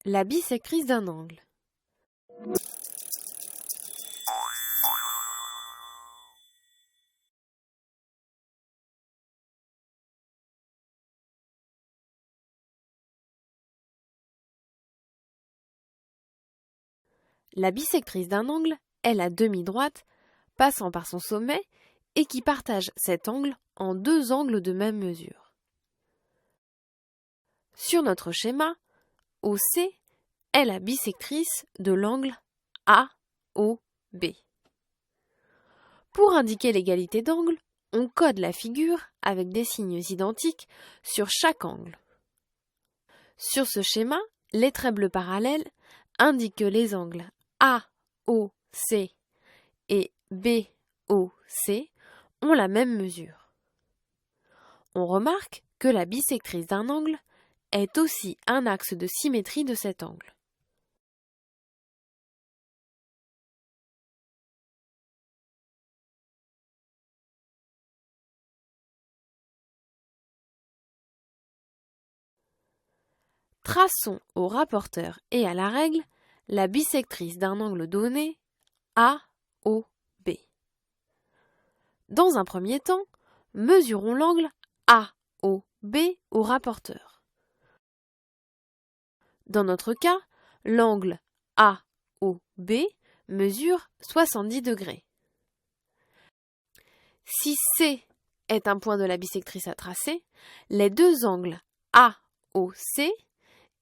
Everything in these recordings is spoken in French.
La bisectrice d'un angle. La bisectrice d'un angle est la demi-droite passant par son sommet et qui partage cet angle en deux angles de même mesure. Sur notre schéma, OC est la bisectrice de l'angle AOB. Pour indiquer l'égalité d'angle, on code la figure avec des signes identiques sur chaque angle. Sur ce schéma, les traits bleus parallèles indiquent que les angles AOC et BOC ont la même mesure. On remarque que la bisectrice d'un angle est aussi un axe de symétrie de cet angle. Traçons au rapporteur et à la règle la bisectrice d'un angle donné AOB. Dans un premier temps, mesurons l'angle AOB au rapporteur. Dans notre cas, l'angle AOB mesure 70 degrés. Si C est un point de la bisectrice à tracer, les deux angles AOC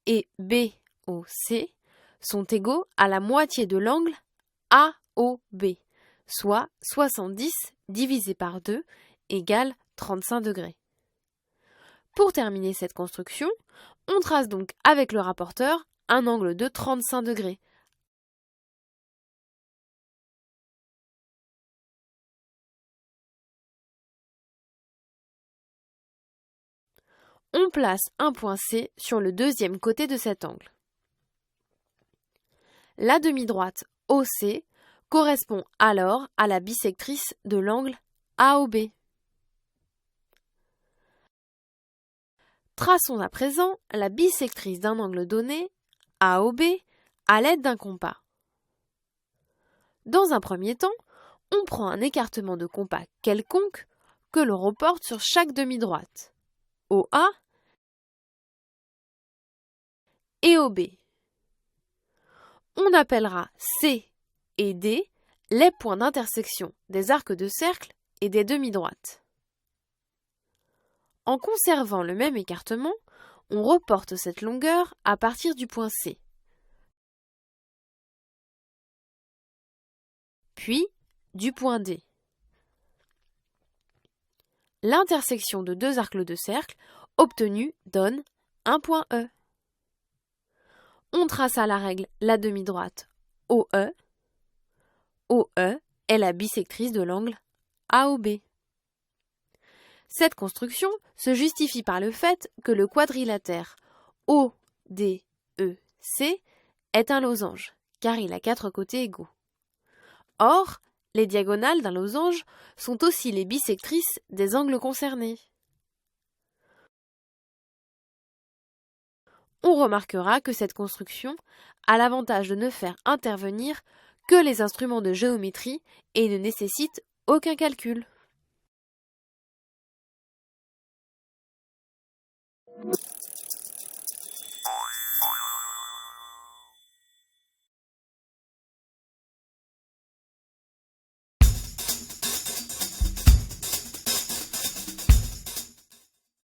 et BOC sont égaux à la moitié de l'angle AOB, soit 70 divisé par 2 égale 35 degrés. Pour terminer cette construction, on trace donc avec le rapporteur un angle de 35 degrés. On place un point C sur le deuxième côté de cet angle. La demi-droite OC correspond alors à la bisectrice de l'angle AOB. Traçons à présent la bisectrice d'un angle donné, AOB, à l'aide d'un compas. Dans un premier temps, on prend un écartement de compas quelconque que l'on reporte sur chaque demi-droite, OA et OB. On appellera C et D les points d'intersection des arcs de cercle et des demi-droites. En conservant le même écartement, on reporte cette longueur à partir du point C, puis du point D. L'intersection de deux arcs de cercle obtenue donne un point E. On trace à la règle la demi-droite OE. OE est la bisectrice de l'angle AOB. Cette construction se justifie par le fait que le quadrilatère ODEC est un losange, car il a 4 côtés égaux. Or, les diagonales d'un losange sont aussi les bisectrices des angles concernés. On remarquera que cette construction a l'avantage de ne faire intervenir que les instruments de géométrie et ne nécessite aucun calcul.